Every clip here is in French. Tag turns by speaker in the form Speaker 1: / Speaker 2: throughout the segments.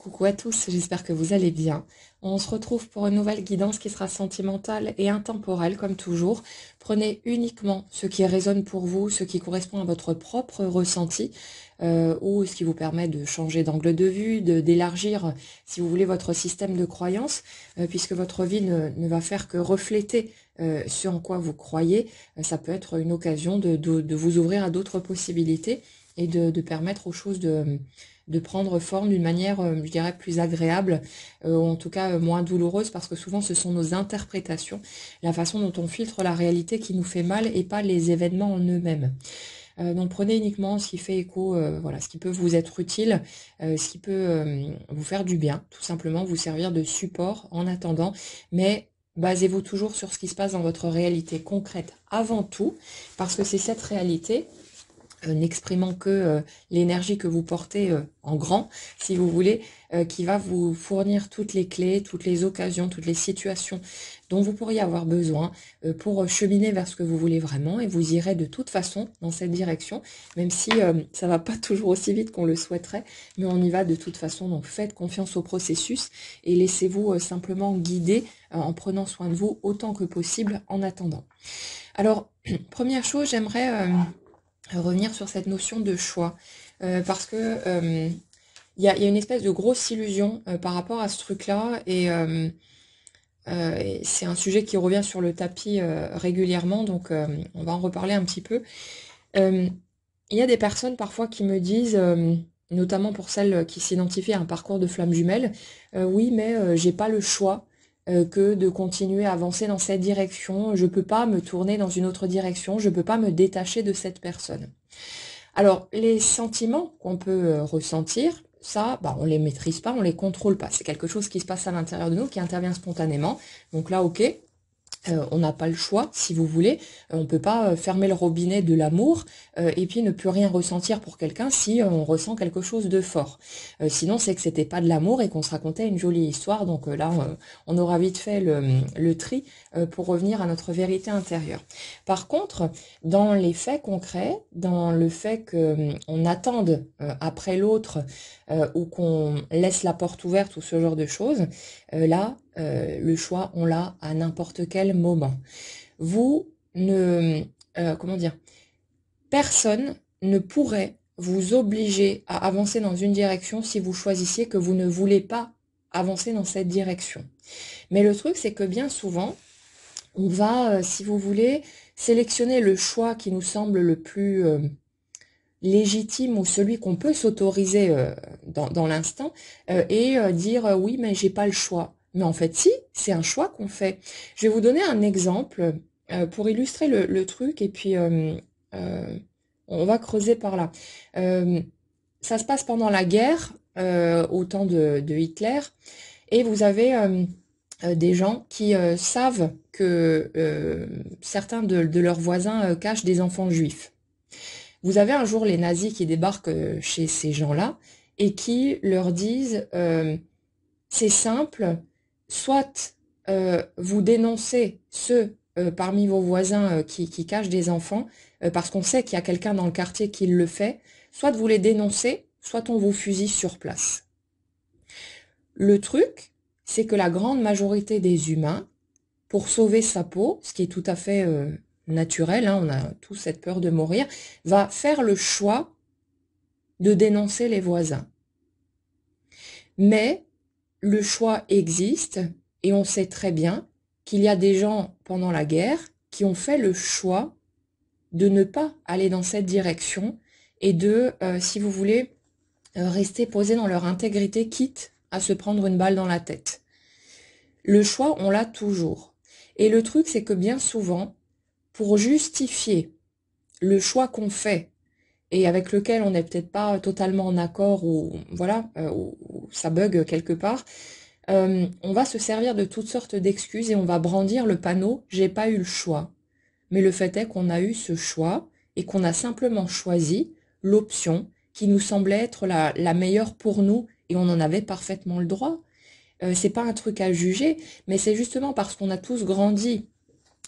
Speaker 1: Coucou à tous, j'espère que vous allez bien. On se retrouve pour une nouvelle guidance qui sera sentimentale et intemporelle comme toujours. Prenez uniquement ce qui résonne pour vous, ce qui correspond à votre propre ressenti ou ce qui vous permet de changer d'angle de vue, d'élargir, si vous voulez, votre système de croyance, puisque votre vie ne va faire que refléter ce en quoi vous croyez. Ça peut être une occasion de vous ouvrir à d'autres possibilités et de permettre aux choses de prendre forme d'une manière, je dirais, plus agréable, ou en tout cas moins douloureuse, parce que souvent ce sont nos interprétations, la façon dont on filtre la réalité qui nous fait mal et pas les événements en eux-mêmes. Donc prenez uniquement ce qui fait écho, voilà, ce qui peut vous être utile, ce qui peut vous faire du bien, tout simplement vous servir de support en attendant, mais basez-vous toujours sur ce qui se passe dans votre réalité concrète avant tout, parce que c'est cette réalité n'exprimant que l'énergie que vous portez en grand, si vous voulez, qui va vous fournir toutes les clés, toutes les occasions, toutes les situations dont vous pourriez avoir besoin pour cheminer vers ce que vous voulez vraiment, et vous irez de toute façon dans cette direction, même si ça va pas toujours aussi vite qu'on le souhaiterait, mais on y va de toute façon. Donc faites confiance au processus et laissez-vous simplement guider en prenant soin de vous autant que possible en attendant. Alors, première chose, j'aimerais revenir sur cette notion de choix, parce que il y a une espèce de grosse illusion par rapport à ce truc-là, et c'est un sujet qui revient sur le tapis régulièrement, donc on va en reparler un petit peu. Il y a des personnes parfois qui me disent, notamment pour celles qui s'identifient à un parcours de flamme jumelle, oui, mais j'ai pas le choix que de continuer à avancer dans cette direction, je peux pas me tourner dans une autre direction, je peux pas me détacher de cette personne. Alors, les sentiments qu'on peut ressentir, ça, bah, on les maîtrise pas, on les contrôle pas. C'est quelque chose qui se passe à l'intérieur de nous, qui intervient spontanément. Donc là, ok, on n'a pas le choix, si vous voulez. On peut pas fermer le robinet de l'amour et puis ne plus rien ressentir pour quelqu'un si on ressent quelque chose de fort. Sinon, c'est que c'était pas de l'amour et qu'on se racontait une jolie histoire. Donc là, on aura vite fait le tri pour revenir à notre vérité intérieure. Par contre, dans les faits concrets, dans le fait qu'on attende après l'autre ou qu'on laisse la porte ouverte ou ce genre de choses, là, le choix, on l'a à n'importe quel moment. Vous ne... comment dire? Personne ne pourrait vous obliger à avancer dans une direction si vous choisissiez que vous ne voulez pas avancer dans cette direction. Mais le truc, c'est que bien souvent, on va, si vous voulez, sélectionner le choix qui nous semble le plus légitime ou celui qu'on peut s'autoriser dans l'instant et dire oui, mais j'ai pas le choix. Mais en fait, si, c'est un choix qu'on fait. Je vais vous donner un exemple pour illustrer le truc et puis on va creuser par là. Ça se passe pendant la guerre, au temps de Hitler, et vous avez des gens qui savent que certains de leurs voisins cachent des enfants juifs. Vous avez un jour les nazis qui débarquent chez ces gens-là et qui leur disent c'est simple, soit vous dénoncez ceux parmi vos voisins qui cachent des enfants parce qu'on sait qu'il y a quelqu'un dans le quartier qui le fait, soit vous les dénoncez, soit on vous fusille sur place. Le truc, c'est que la grande majorité des humains, pour sauver sa peau, ce qui est tout à fait naturel, hein, on a tous cette peur de mourir, va faire le choix de dénoncer les voisins. Mais le choix existe et on sait très bien qu'il y a des gens pendant la guerre qui ont fait le choix de ne pas aller dans cette direction et de, si vous voulez, rester posés dans leur intégrité, quitte à se prendre une balle dans la tête. Le choix, on l'a toujours. Et le truc, c'est que bien souvent, pour justifier le choix qu'on fait et avec lequel on n'est peut-être pas totalement en accord ou voilà, ou ça bug quelque part, on va se servir de toutes sortes d'excuses et on va brandir le panneau « j'ai pas eu le choix ». Mais le fait est qu'on a eu ce choix et qu'on a simplement choisi l'option qui nous semblait être la meilleure pour nous et on en avait parfaitement le droit. C'est pas un truc à juger, mais c'est justement parce qu'on a tous grandi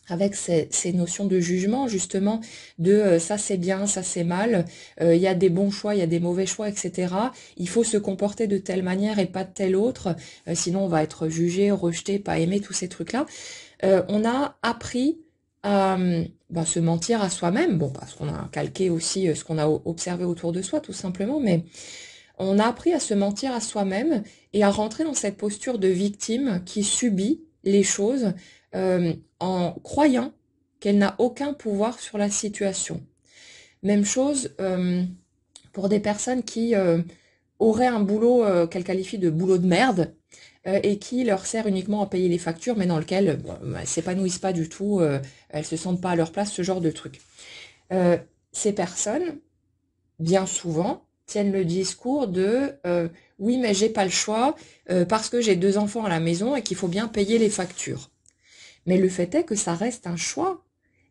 Speaker 1: avec ces notions de jugement, justement, de ça c'est bien, ça c'est mal, il y a des bons choix, il y a des mauvais choix, etc. Il faut se comporter de telle manière et pas de telle autre, sinon on va être jugé, rejeté, pas aimé, tous ces trucs-là. On a appris à se mentir à soi-même, bon, parce qu'on a calqué aussi ce qu'on a observé autour de soi, tout simplement, mais on a appris à se mentir à soi-même et à rentrer dans cette posture de victime qui subit les choses en croyant qu'elle n'a aucun pouvoir sur la situation. Même chose pour des personnes qui auraient un boulot qu'elles qualifient de boulot de merde et qui leur sert uniquement à payer les factures, mais dans lequel elles s'épanouissent pas du tout, elles se sentent pas à leur place, ce genre de truc. Ces personnes, bien souvent, tiennent le discours de oui, mais j'ai pas le choix parce que j'ai 2 enfants à la maison et qu'il faut bien payer les factures. Mais le fait est que ça reste un choix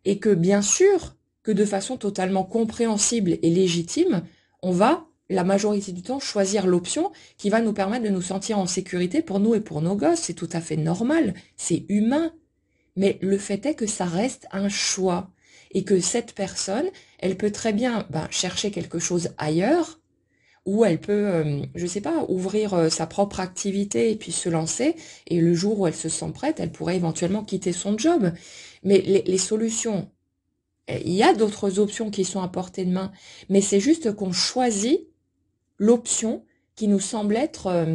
Speaker 1: et que bien sûr que de façon totalement compréhensible et légitime, on va la majorité du temps choisir l'option qui va nous permettre de nous sentir en sécurité pour nous et pour nos gosses. C'est tout à fait normal, c'est humain. Mais le fait est que ça reste un choix et que cette personne, elle peut très bien chercher quelque chose ailleurs ou elle peut, je sais pas, ouvrir sa propre activité et puis se lancer. Et le jour où elle se sent prête, elle pourrait éventuellement quitter son job. Mais les solutions, il y a d'autres options qui sont à portée de main, mais c'est juste qu'on choisit l'option qui nous semble être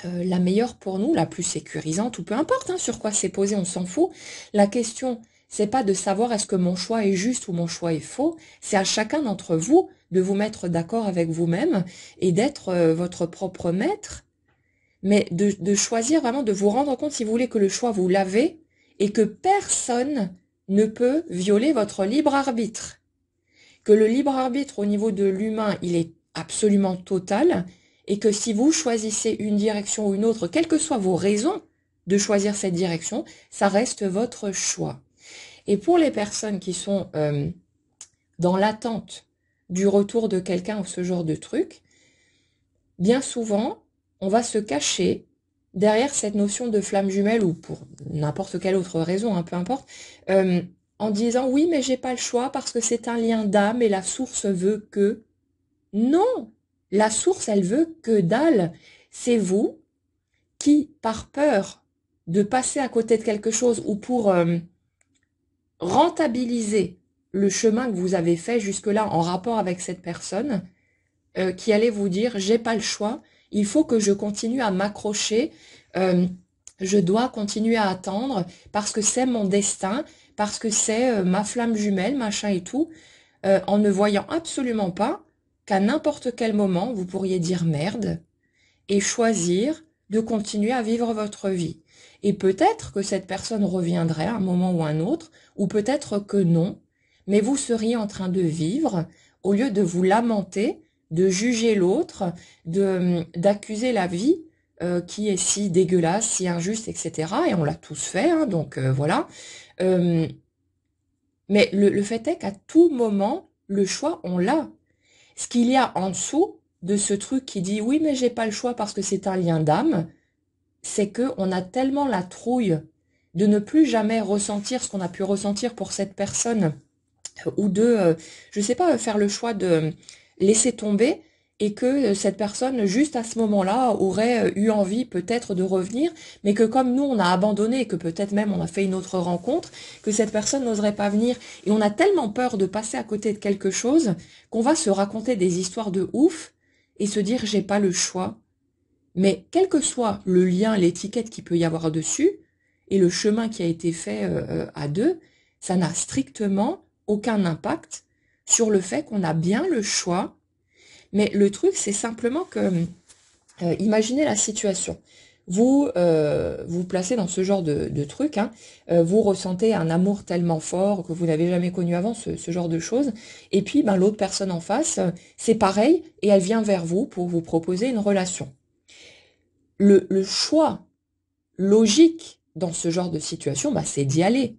Speaker 1: la meilleure pour nous, la plus sécurisante, ou peu importe sur quoi c'est posé, on s'en fout. La question, c'est pas de savoir est-ce que mon choix est juste ou mon choix est faux, c'est à chacun d'entre vous de vous mettre d'accord avec vous-même et d'être votre propre maître, mais de choisir vraiment, de vous rendre compte, si vous voulez, que le choix, vous l'avez et que personne ne peut violer votre libre arbitre. Que le libre arbitre au niveau de l'humain, il est absolument total et que si vous choisissez une direction ou une autre, quelles que soient vos raisons de choisir cette direction, ça reste votre choix. Et pour les personnes qui sont dans l'attente du retour de quelqu'un ou ce genre de truc, bien souvent, on va se cacher derrière cette notion de flamme jumelle ou pour n'importe quelle autre raison, peu importe, en disant oui, mais j'ai pas le choix parce que c'est un lien d'âme et la source veut que. Non, la source, elle veut que dalle. C'est vous qui, par peur de passer à côté de quelque chose ou pour rentabiliser le chemin que vous avez fait jusque-là en rapport avec cette personne, qui allait vous dire j'ai pas le choix, il faut que je continue à m'accrocher, je dois continuer à attendre parce que c'est mon destin, parce que c'est ma flamme jumelle, machin et tout, en ne voyant absolument pas qu'à n'importe quel moment vous pourriez dire merde et choisir de continuer à vivre votre vie. Et peut-être que cette personne reviendrait à un moment ou un autre, ou peut-être que non, mais vous seriez en train de vivre au lieu de vous lamenter, de juger l'autre, d'accuser la vie qui est si dégueulasse, si injuste, etc. Et on l'a tous fait, donc voilà. Mais le fait est qu'à tout moment, le choix, on l'a. Ce qu'il y a en dessous de ce truc qui dit oui, mais j'ai pas le choix parce que c'est un lien d'âme, c'est que on a tellement la trouille de ne plus jamais ressentir ce qu'on a pu ressentir pour cette personne ou de, je sais pas, faire le choix de laisser tomber et que cette personne, juste à ce moment-là, aurait eu envie peut-être de revenir, mais que comme nous, on a abandonné et que peut-être même on a fait une autre rencontre, que cette personne n'oserait pas venir. Et on a tellement peur de passer à côté de quelque chose qu'on va se raconter des histoires de ouf et se dire j'ai pas le choix. Mais quel que soit le lien, l'étiquette qu'il peut y avoir dessus, et le chemin qui a été fait à deux, ça n'a strictement aucun impact sur le fait qu'on a bien le choix. Mais le truc, c'est simplement que, imaginez la situation. Vous vous placez dans ce genre de truc, vous ressentez un amour tellement fort que vous n'avez jamais connu avant, ce genre de choses. Et puis, l'autre personne en face, c'est pareil, et elle vient vers vous pour vous proposer une relation. Le choix logique dans ce genre de situation, c'est d'y aller.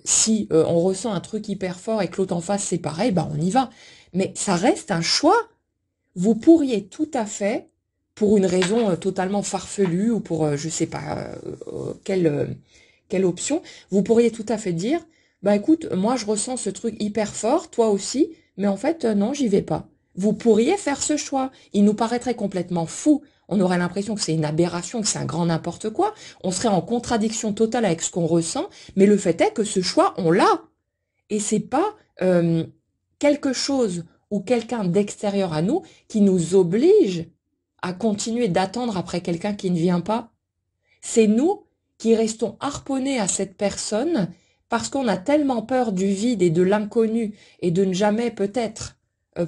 Speaker 1: Si on ressent un truc hyper fort et que l'autre en face c'est pareil, on y va. Mais ça reste un choix. Vous pourriez tout à fait, pour une raison totalement farfelue ou pour je sais pas quelle quelle option, vous pourriez tout à fait dire, bah écoute, moi je ressens ce truc hyper fort, toi aussi, mais en fait, non, j'y vais pas. Vous pourriez faire ce choix. Il nous paraîtrait complètement fou. On aurait l'impression que c'est une aberration, que c'est un grand n'importe quoi. On serait en contradiction totale avec ce qu'on ressent, mais le fait est que ce choix, on l'a. Et c'est pas quelque chose ou quelqu'un d'extérieur à nous qui nous oblige à continuer d'attendre après quelqu'un qui ne vient pas. C'est nous qui restons harponnés à cette personne parce qu'on a tellement peur du vide et de l'inconnu et de ne jamais peut-être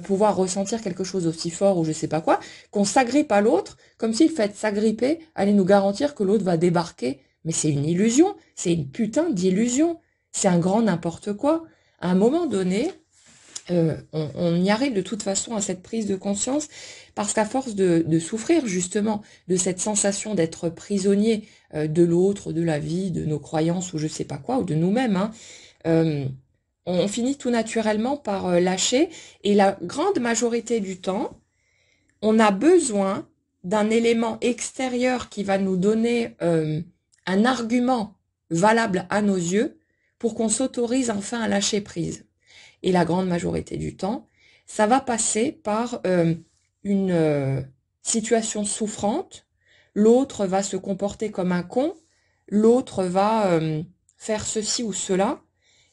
Speaker 1: pouvoir ressentir quelque chose aussi fort ou je sais pas quoi, qu'on s'agrippe à l'autre comme si le fait de s'agripper allait nous garantir que l'autre va débarquer. Mais c'est une illusion, c'est une putain d'illusion, c'est un grand n'importe quoi. À un moment donné, on y arrive de toute façon à cette prise de conscience parce qu'à force de souffrir justement de cette sensation d'être prisonnier de l'autre, de la vie, de nos croyances ou je sais pas quoi, ou de nous-mêmes, hein, euh, on finit tout naturellement par lâcher et la grande majorité du temps, on a besoin d'un élément extérieur qui va nous donner un argument valable à nos yeux pour qu'on s'autorise enfin à lâcher prise. Et la grande majorité du temps, ça va passer par une situation souffrante, l'autre va se comporter comme un con, l'autre va faire ceci ou cela,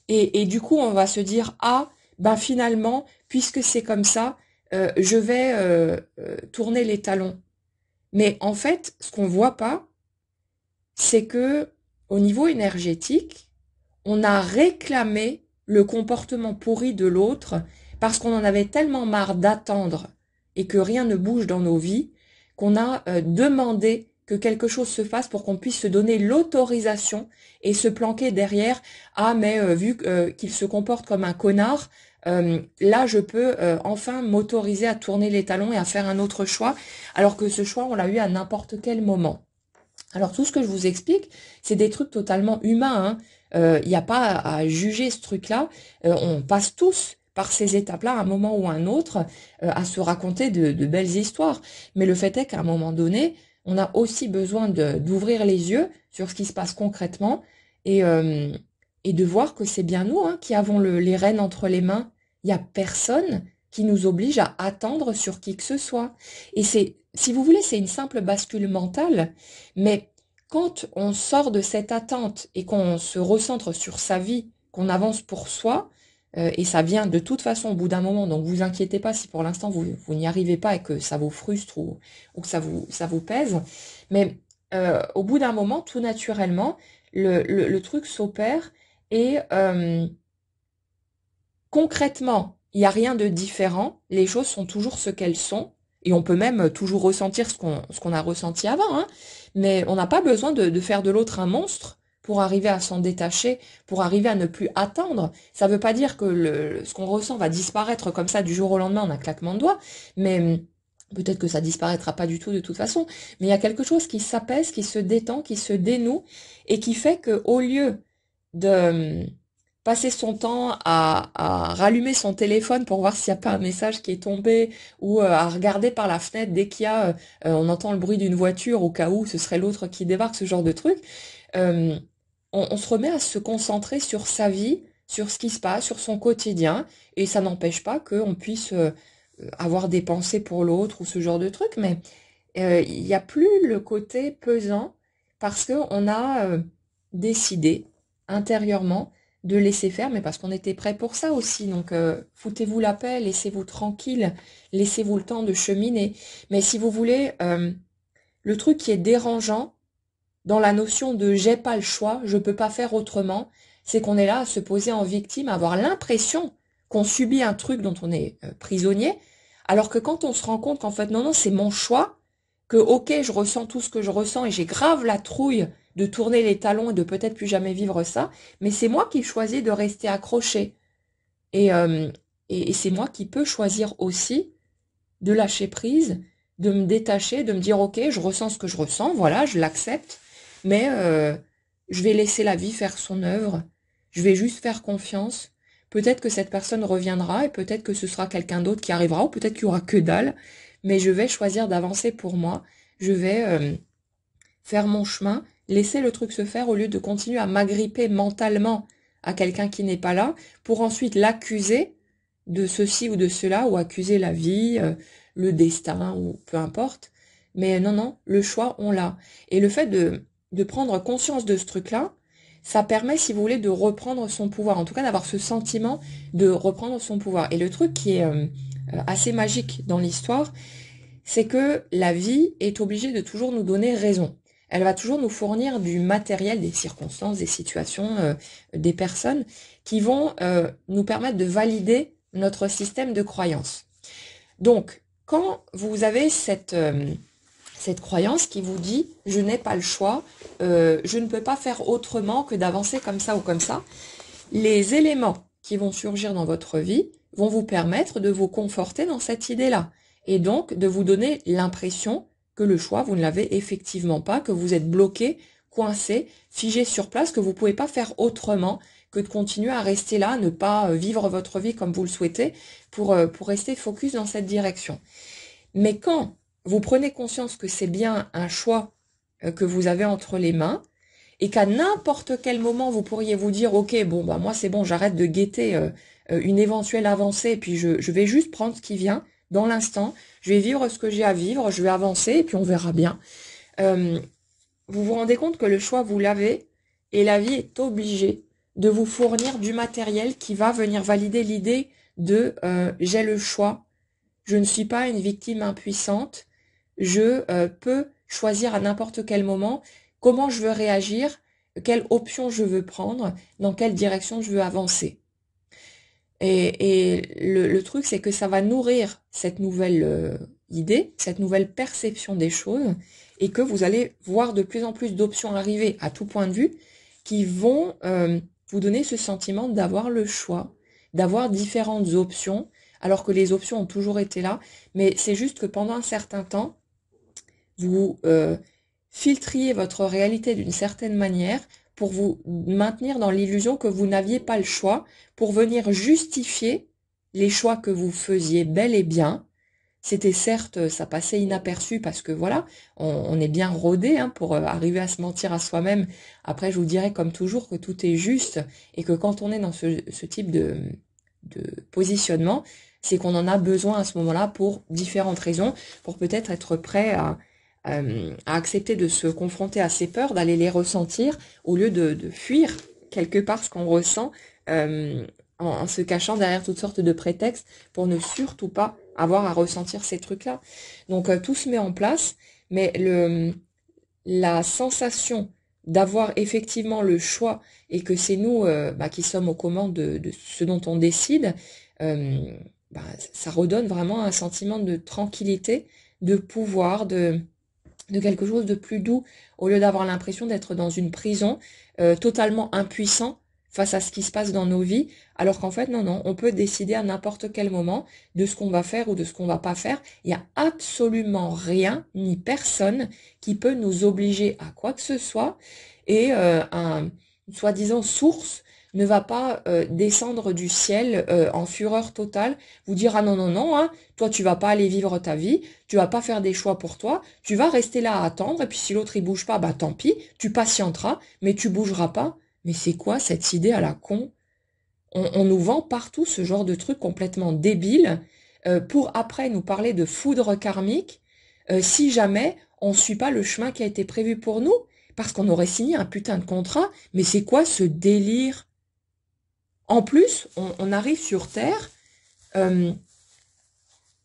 Speaker 1: et du coup on va se dire, ah, ben finalement, puisque c'est comme ça, je vais tourner les talons. Mais en fait, ce qu'on voit pas, c'est que au niveau énergétique, on a réclamé le comportement pourri de l'autre parce qu'on en avait tellement marre d'attendre et que rien ne bouge dans nos vies qu'on a demandé que quelque chose se fasse pour qu'on puisse se donner l'autorisation et se planquer derrière « Ah, mais vu qu'il se comporte comme un connard, là je peux enfin m'autoriser à tourner les talons et à faire un autre choix, alors que ce choix on l'a eu à n'importe quel moment. » Alors tout ce que je vous explique, c'est des trucs totalement humains, hein. Il n'y a pas à juger ce truc-là. On passe tous par ces étapes-là, à un moment ou à un autre, à se raconter de belles histoires. Mais le fait est qu'à un moment donné, on a aussi besoin d'ouvrir les yeux sur ce qui se passe concrètement et, euh, et de voir que c'est bien nous, hein, qui avons les rênes entre les mains. Il n'y a personne qui nous oblige à attendre sur qui que ce soit. Et c'est, si vous voulez, c'est une simple bascule mentale, mais quand on sort de cette attente et qu'on se recentre sur sa vie, qu'on avance pour soi, et ça vient de toute façon au bout d'un moment, donc vous inquiétez pas si pour l'instant vous n'y arrivez pas et que ça vous frustre ou que ça vous pèse, mais au bout d'un moment, tout naturellement, le truc s'opère et concrètement, il n'y a rien de différent, les choses sont toujours ce qu'elles sont, et on peut même toujours ressentir ce qu'on a ressenti avant, hein, mais on n'a pas besoin de faire de l'autre un monstre pour arriver à s'en détacher, pour arriver à ne plus attendre. Ça ne veut pas dire que ce qu'on ressent va disparaître comme ça du jour au lendemain en un claquement de doigts, mais peut-être que ça disparaîtra pas du tout de toute façon, mais il y a quelque chose qui s'apaise, qui se détend, qui se dénoue, et qui fait que au lieu de passer son temps à rallumer son téléphone pour voir s'il n'y a pas un message qui est tombé ou à regarder par la fenêtre dès qu'il y a, on entend le bruit d'une voiture au cas où ce serait l'autre qui débarque, ce genre de truc, euh, on se remet à se concentrer sur sa vie, sur ce qui se passe, sur son quotidien, et ça n'empêche pas qu'on puisse avoir des pensées pour l'autre ou ce genre de truc, mais il n'y a plus le côté pesant parce qu'on a décidé intérieurement de laisser faire, mais parce qu'on était prêt pour ça aussi. Donc, foutez-vous la paix, laissez-vous tranquille, laissez-vous le temps de cheminer. Mais si vous voulez, le truc qui est dérangeant dans la notion de j'ai pas le choix, je peux pas faire autrement, c'est qu'on est là à se poser en victime, à avoir l'impression qu'on subit un truc dont on est prisonnier, alors que quand on se rend compte qu'en fait, non, non, c'est mon choix, que ok, je ressens tout ce que je ressens et j'ai grave la trouille de tourner les talons et de peut-être plus jamais vivre ça, mais c'est moi qui choisis de rester accroché. Et, et c'est moi qui peux choisir aussi de lâcher prise, de me détacher, de me dire ok, je ressens ce que je ressens, voilà, je l'accepte, mais je vais laisser la vie faire son œuvre, je vais juste faire confiance. Peut-être que cette personne reviendra et peut-être que ce sera quelqu'un d'autre qui arrivera ou peut-être qu'il y aura que dalle, mais je vais choisir d'avancer pour moi, je vais faire mon chemin, laisser le truc se faire au lieu de continuer à m'agripper mentalement à quelqu'un qui n'est pas là pour ensuite l'accuser de ceci ou de cela ou accuser la vie, le destin ou peu importe. Mais non, non, le choix, on l'a. Et le fait de prendre conscience de ce truc-là, ça permet, si vous voulez, de reprendre son pouvoir. En tout cas, d'avoir ce sentiment de reprendre son pouvoir. Et le truc qui est assez magique dans l'histoire, c'est que la vie est obligée de toujours nous donner raison. Elle va toujours nous fournir du matériel, des circonstances, des situations, des personnes qui vont nous permettre de valider notre système de croyance. Donc, quand vous avez cette croyance qui vous dit « je n'ai pas le choix, je ne peux pas faire autrement que d'avancer comme ça ou comme ça », les éléments qui vont surgir dans votre vie vont vous permettre de vous conforter dans cette idée-là et donc de vous donner l'impression que le choix, vous ne l'avez effectivement pas, que vous êtes bloqué, coincé, figé sur place, que vous ne pouvez pas faire autrement que de continuer à rester là, ne pas vivre votre vie comme vous le souhaitez pour rester focus dans cette direction. Mais quand vous prenez conscience que c'est bien un choix que vous avez entre les mains, et qu'à n'importe quel moment, vous pourriez vous dire « Ok, bon, bah moi c'est bon, j'arrête de guetter une éventuelle avancée, et puis je vais juste prendre ce qui vient dans l'instant, je vais vivre ce que j'ai à vivre, je vais avancer, et puis on verra bien. » Vous vous rendez compte que le choix, vous l'avez, et la vie est obligée de vous fournir du matériel qui va venir valider l'idée de j'ai le choix, je ne suis pas une victime impuissante, je peux choisir à n'importe quel moment comment je veux réagir, quelle option je veux prendre, dans quelle direction je veux avancer. Et le truc, c'est que ça va nourrir cette nouvelle idée, cette nouvelle perception des choses, et que vous allez voir de plus en plus d'options arriver à tout point de vue qui vont vous donner ce sentiment d'avoir le choix, d'avoir différentes options, alors que les options ont toujours été là, mais c'est juste que pendant un certain temps, vous filtriez votre réalité d'une certaine manière pour vous maintenir dans l'illusion que vous n'aviez pas le choix, pour venir justifier les choix que vous faisiez bel et bien. C'était certes, ça passait inaperçu parce que voilà, on est bien rodé pour arriver à se mentir à soi-même. Après, je vous dirais comme toujours que tout est juste et que quand on est dans ce type de positionnement, c'est qu'on en a besoin à ce moment-là pour différentes raisons, pour peut-être être prêt à accepter de se confronter à ses peurs, d'aller les ressentir, au lieu de fuir quelque part ce qu'on ressent en se cachant derrière toutes sortes de prétextes pour ne surtout pas avoir à ressentir ces trucs-là. Donc tout se met en place, mais la sensation d'avoir effectivement le choix et que c'est nous qui sommes aux commandes de ce dont on décide, ça redonne vraiment un sentiment de tranquillité, de pouvoir, de quelque chose de plus doux, au lieu d'avoir l'impression d'être dans une prison totalement impuissant face à ce qui se passe dans nos vies, alors qu'en fait, non, on peut décider à n'importe quel moment de ce qu'on va faire ou de ce qu'on va pas faire. Il n'y a absolument rien, ni personne qui peut nous obliger à quoi que ce soit, et un soi-disant source ne va pas descendre du ciel en fureur totale, vous dire ah non non non, toi tu vas pas aller vivre ta vie, tu vas pas faire des choix pour toi, tu vas rester là à attendre et puis si l'autre il bouge pas, bah tant pis, tu patienteras, mais tu bougeras pas. Mais c'est quoi cette idée à la con? On nous vend partout ce genre de truc complètement débile pour après nous parler de foudre karmique si jamais on suit pas le chemin qui a été prévu pour nous, parce qu'on aurait signé un putain de contrat. Mais c'est quoi ce délire? En plus, on arrive sur Terre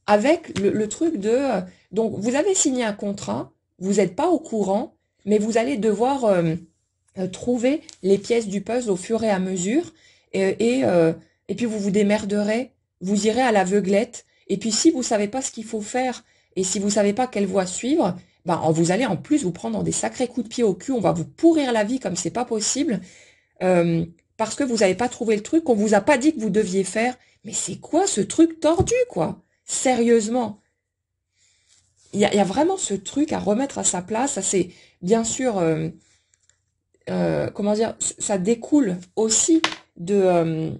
Speaker 1: avec le truc de... donc, vous avez signé un contrat, vous n'êtes pas au courant, mais vous allez devoir trouver les pièces du puzzle au fur et à mesure, et puis vous vous démerderez, vous irez à l'aveuglette, et puis si vous savez pas ce qu'il faut faire, et si vous savez pas quelle voie suivre, vous allez en plus vous prendre des sacrés coups de pied au cul, on va vous pourrir la vie comme c'est pas possible, parce que vous n'avez pas trouvé le truc qu'on vous a pas dit que vous deviez faire. Mais c'est quoi ce truc tordu, quoi? Sérieusement. Il y a vraiment ce truc à remettre à sa place. Ça, c'est bien sûr, comment dire, ça découle aussi de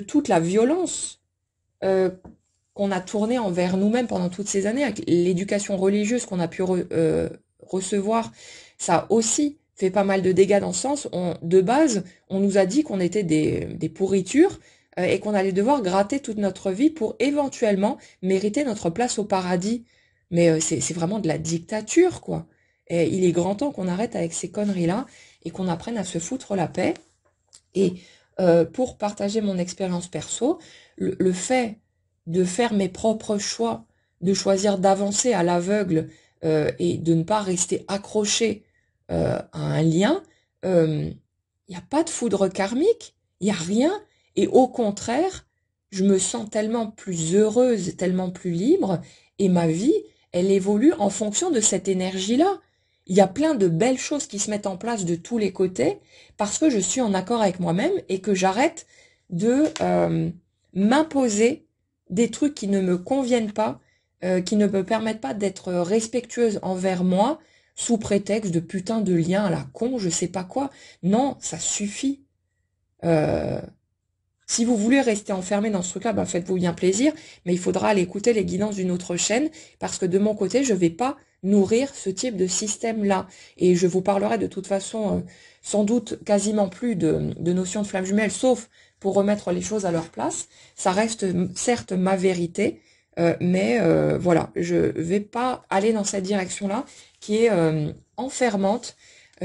Speaker 1: toute la violence qu'on a tournée envers nous-mêmes pendant toutes ces années, avec l'éducation religieuse qu'on a pu recevoir. Ça a aussi fait pas mal de dégâts dans ce sens. De base, on nous a dit qu'on était des pourritures et qu'on allait devoir gratter toute notre vie pour éventuellement mériter notre place au paradis. Mais c'est vraiment de la dictature, quoi. Et il est grand temps qu'on arrête avec ces conneries-là et qu'on apprenne à se foutre la paix. Et pour partager mon expérience perso, le fait de faire mes propres choix, de choisir d'avancer à l'aveugle et de ne pas rester accroché à un lien, il n'y a pas de foudre karmique, il n'y a rien. Et au contraire, je me sens tellement plus heureuse, tellement plus libre, et ma vie, elle évolue en fonction de cette énergie-là. Il y a plein de belles choses qui se mettent en place de tous les côtés parce que je suis en accord avec moi-même et que j'arrête de m'imposer des trucs qui ne me conviennent pas, qui ne me permettent pas d'être respectueuse envers moi sous prétexte de putain de lien à la con, je sais pas quoi. Non, ça suffit. Euh, Si vous voulez rester enfermé dans ce truc-là, bah faites-vous bien plaisir, mais il faudra aller écouter les guidances d'une autre chaîne, parce que de mon côté, je vais pas nourrir ce type de système-là. Et je vous parlerai de toute façon, sans doute quasiment plus de notions de flamme jumelle, sauf pour remettre les choses à leur place. Ça reste certes ma vérité, mais voilà, je vais pas aller dans cette direction-là, qui est enfermante,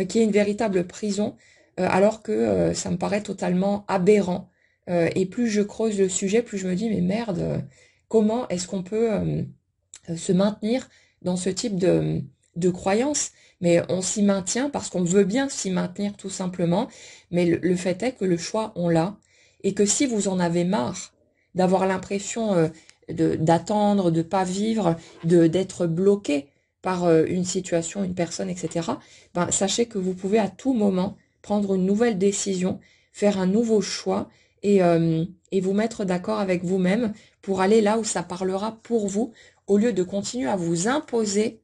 Speaker 1: qui est une véritable prison, alors que ça me paraît totalement aberrant. Et plus je creuse le sujet, plus je me dis, mais merde, comment est-ce qu'on peut se maintenir dans ce type de croyance? Mais on s'y maintient parce qu'on veut bien s'y maintenir tout simplement. Mais le fait est que le choix, on l'a. Et que si vous en avez marre d'avoir l'impression d'attendre, de pas vivre, d'être bloqué par une situation, une personne, etc., ben, sachez que vous pouvez à tout moment prendre une nouvelle décision, faire un nouveau choix et vous mettre d'accord avec vous-même pour aller là où ça parlera pour vous, au lieu de continuer à vous imposer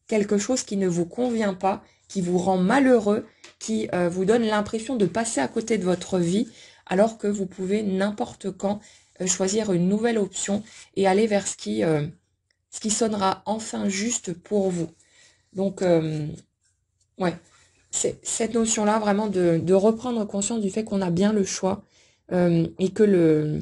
Speaker 1: quelque chose qui ne vous convient pas, qui vous rend malheureux, qui vous donne l'impression de passer à côté de votre vie, alors que vous pouvez n'importe quand choisir une nouvelle option et aller vers ce qui sonnera enfin juste pour vous. Donc, ouais, c'est cette notion-là vraiment de reprendre conscience du fait qu'on a bien le choix et que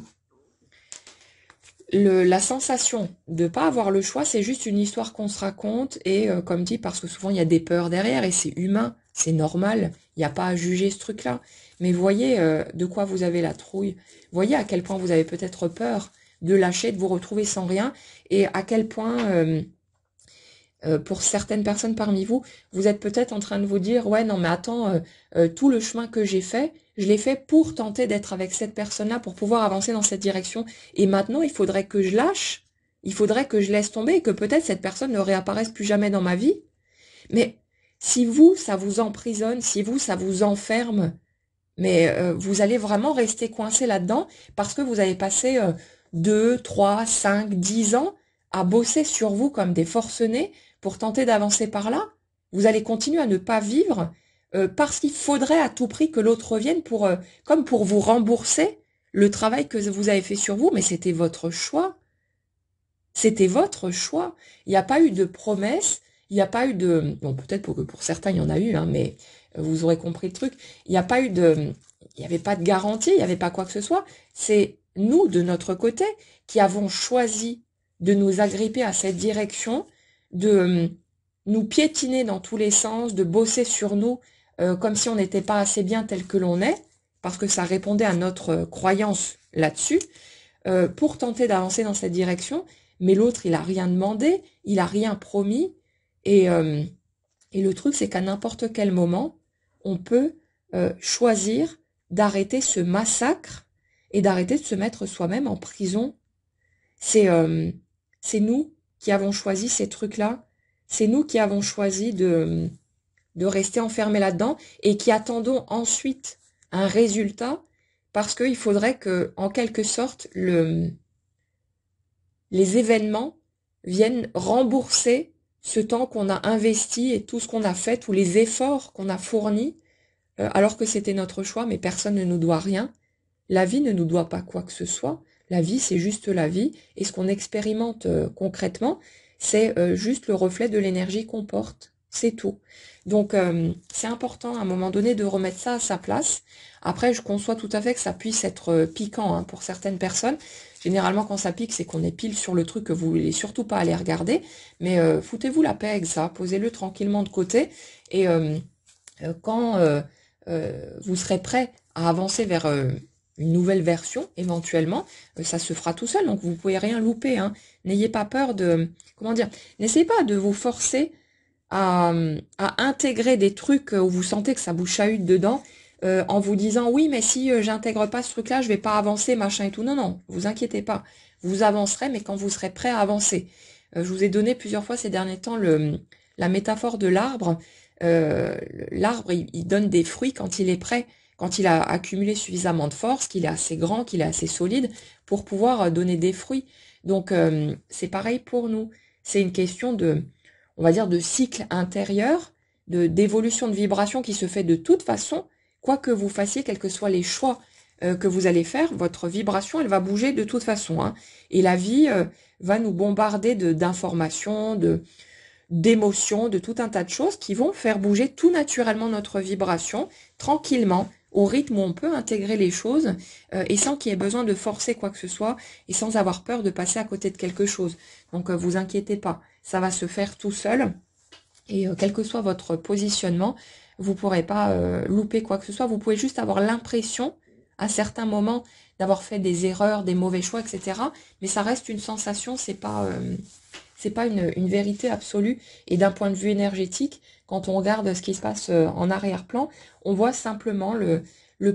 Speaker 1: la sensation de pas avoir le choix, c'est juste une histoire qu'on se raconte et comme dit, parce que souvent il y a des peurs derrière et c'est humain, c'est normal, il n'y a pas à juger ce truc-là. Mais voyez de quoi vous avez la trouille, voyez à quel point vous avez peut-être peur de lâcher, de vous retrouver sans rien et à quel point pour certaines personnes parmi vous, vous êtes peut-être en train de vous dire, ouais, non, mais attends, tout le chemin que j'ai fait, je l'ai fait pour tenter d'être avec cette personne-là, pour pouvoir avancer dans cette direction. Et maintenant, il faudrait que je lâche, il faudrait que je laisse tomber et que peut-être cette personne ne réapparaisse plus jamais dans ma vie. Mais si vous, ça vous emprisonne, si vous, ça vous enferme, mais vous allez vraiment rester coincé là-dedans parce que vous avez passé 2, 3, 5, 10 ans à bosser sur vous comme des forcenés pour tenter d'avancer par là. Vous allez continuer à ne pas vivre parce qu'il faudrait à tout prix que l'autre revienne pour, comme pour vous rembourser le travail que vous avez fait sur vous, mais c'était votre choix. C'était votre choix. Il n'y a pas eu de promesse, il n'y a pas eu de... Bon, peut-être pour certains, il y en a eu, hein, mais vous aurez compris le truc. Il n'y a pas eu de... Il n'y avait pas de garantie, il n'y avait pas quoi que ce soit. C'est nous, de notre côté, qui avons choisi de nous agripper à cette direction, de nous piétiner dans tous les sens, de bosser sur nous comme si on n'était pas assez bien tel que l'on est, parce que ça répondait à notre croyance là-dessus, pour tenter d'avancer dans cette direction. Mais l'autre, il a rien demandé, il a rien promis, et le truc, c'est qu'à n'importe quel moment, on peut choisir d'arrêter ce massacre et d'arrêter de se mettre soi-même en prison. C'est nous qui avons choisi ces trucs-là. C'est nous qui avons choisi de rester enfermés là-dedans et qui attendons ensuite un résultat parce qu'il faudrait que, en quelque sorte, les événements viennent rembourser ce temps qu'on a investi et tout ce qu'on a fait, tous les efforts qu'on a fournis, alors que c'était notre choix, mais personne ne nous doit rien. La vie ne nous doit pas quoi que ce soit. La vie, c'est juste la vie. Et ce qu'on expérimente concrètement, c'est juste le reflet de l'énergie qu'on porte. C'est tout. Donc, c'est important à un moment donné de remettre ça à sa place. Après, je conçois tout à fait que ça puisse être piquant hein, pour certaines personnes. Généralement, quand ça pique, c'est qu'on est pile sur le truc que vous voulez surtout pas aller regarder. Mais foutez-vous la paix avec ça, posez-le tranquillement de côté. Et quand vous serez prêt à avancer vers une nouvelle version, éventuellement, ça se fera tout seul. Donc, vous pouvez rien louper. Hein. N'ayez pas peur de... Comment dire? N'essayez pas de vous forcer à intégrer des trucs où vous sentez que ça vous chahute dedans, en vous disant oui mais si j'intègre pas ce truc là je vais pas avancer machin et tout. Non non, vous inquiétez pas, vous avancerez mais quand vous serez prêt à avancer. Je vous ai donné plusieurs fois ces derniers temps la métaphore de l'arbre. L'arbre il donne des fruits quand il est prêt, quand il a accumulé suffisamment de force, qu'il est assez grand, qu'il est assez solide pour pouvoir donner des fruits. Donc c'est pareil pour nous, c'est une question de, on va dire, de cycle intérieur, d'évolution de vibration qui se fait de toute façon, quoi que vous fassiez, quels que soient les choix que vous allez faire, votre vibration, elle va bouger de toute façon. Hein. Et la vie va nous bombarder d'informations, d'émotions, de tout un tas de choses qui vont faire bouger tout naturellement notre vibration, tranquillement, au rythme où on peut intégrer les choses et sans qu'il y ait besoin de forcer quoi que ce soit et sans avoir peur de passer à côté de quelque chose. Donc vous inquiétez pas, ça va se faire tout seul et quel que soit votre positionnement, vous pourrez pas louper quoi que ce soit. Vous pouvez juste avoir l'impression à certains moments d'avoir fait des erreurs, des mauvais choix, etc. Mais ça reste une sensation, c'est pas une vérité absolue. Et d'un point de vue énergétique, quand on regarde ce qui se passe en arrière-plan, on voit simplement le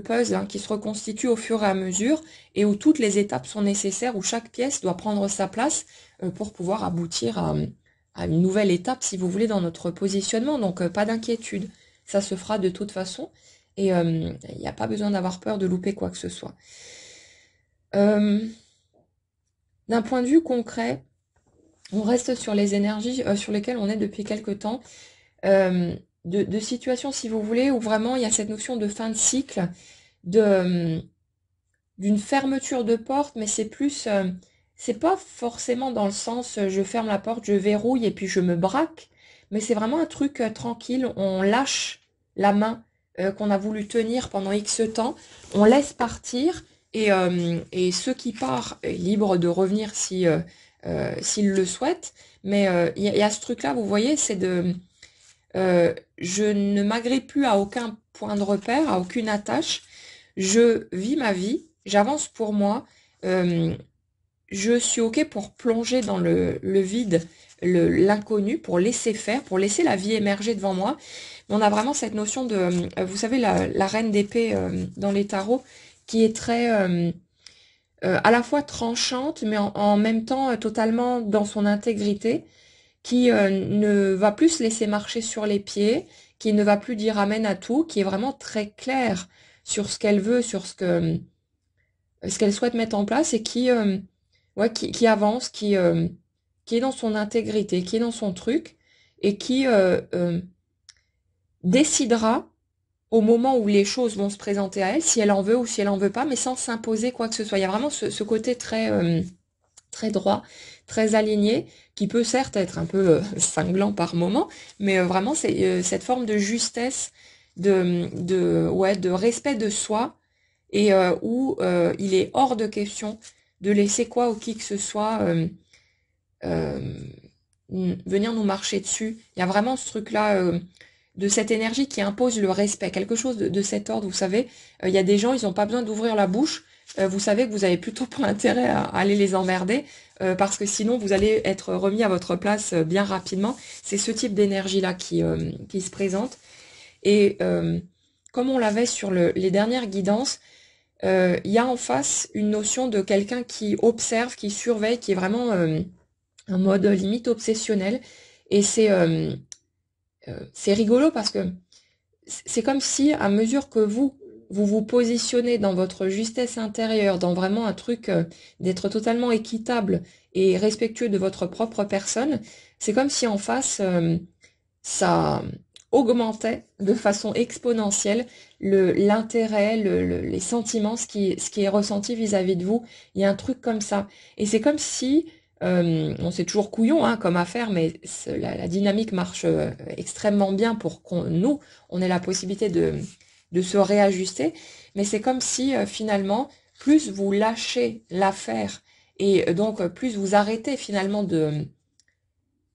Speaker 1: puzzle hein, qui se reconstitue au fur et à mesure et où toutes les étapes sont nécessaires, où chaque pièce doit prendre sa place pour pouvoir aboutir à une nouvelle étape, si vous voulez, dans notre positionnement. Donc, pas d'inquiétude. Ça se fera de toute façon. Et il n'y a pas besoin d'avoir peur de louper quoi que ce soit. D'un point de vue concret, on reste sur les énergies sur lesquelles on est depuis quelque temps, de situations, si vous voulez, où vraiment il y a cette notion de fin de cycle, d'une fermeture de porte, mais c'est plus, c'est pas forcément dans le sens je ferme la porte, je verrouille et puis je me braque, mais c'est vraiment un truc tranquille, on lâche la main qu'on a voulu tenir pendant X temps, on laisse partir et ceux qui partent, libres de revenir si s'ils le souhaitent, mais y a ce truc-là, vous voyez, c'est je ne m'agrippe plus à aucun point de repère, à aucune attache, je vis ma vie, j'avance pour moi, je suis OK pour plonger dans le vide, l'inconnu, pour laisser faire, pour laisser la vie émerger devant moi. On a vraiment cette notion de, vous savez, la reine d'épée dans les tarots, qui est très à la fois tranchante, mais en même temps totalement dans son intégrité, qui ne va plus se laisser marcher sur les pieds, qui ne va plus dire amen à tout, qui est vraiment très claire sur ce qu'elle veut, sur ce qu'elle souhaite mettre en place et ouais, qui avance, qui est dans son intégrité, qui est dans son truc et qui décidera au moment où les choses vont se présenter à elle, si elle en veut ou si elle en veut pas, mais sans s'imposer quoi que ce soit. Il y a vraiment ce côté très droit, très aligné, qui peut certes être un peu cinglant par moment, mais vraiment c'est cette forme de justesse, ouais, de respect de soi, et où il est hors de question de laisser quoi ou qui que ce soit euh, venir nous marcher dessus. Il y a vraiment ce truc-là de cette énergie qui impose le respect, quelque chose de cet ordre, vous savez. Il y a des gens, ils n'ont pas besoin d'ouvrir la bouche. Vous savez que vous avez plutôt pas intérêt à aller les emmerder, parce que sinon vous allez être remis à votre place bien rapidement. C'est ce type d'énergie-là qui se présente. Et comme on l'avait sur les dernières guidances, il y a en face une notion de quelqu'un qui observe, qui surveille, qui est vraiment en mode limite obsessionnel. Et c'est rigolo parce que c'est comme si, à mesure que vous positionnez dans votre justesse intérieure, dans vraiment un truc d'être totalement équitable et respectueux de votre propre personne, c'est comme si en face, ça augmentait de façon exponentielle l'intérêt, les sentiments, ce qui est ressenti vis-à-vis de vous. Il y a un truc comme ça. Et c'est comme si On sait toujours couillon hein, comme affaire, mais la dynamique marche extrêmement bien pour qu'on nous, on ait la possibilité de se réajuster. Mais c'est comme si finalement, plus vous lâchez l'affaire et donc plus vous arrêtez finalement de,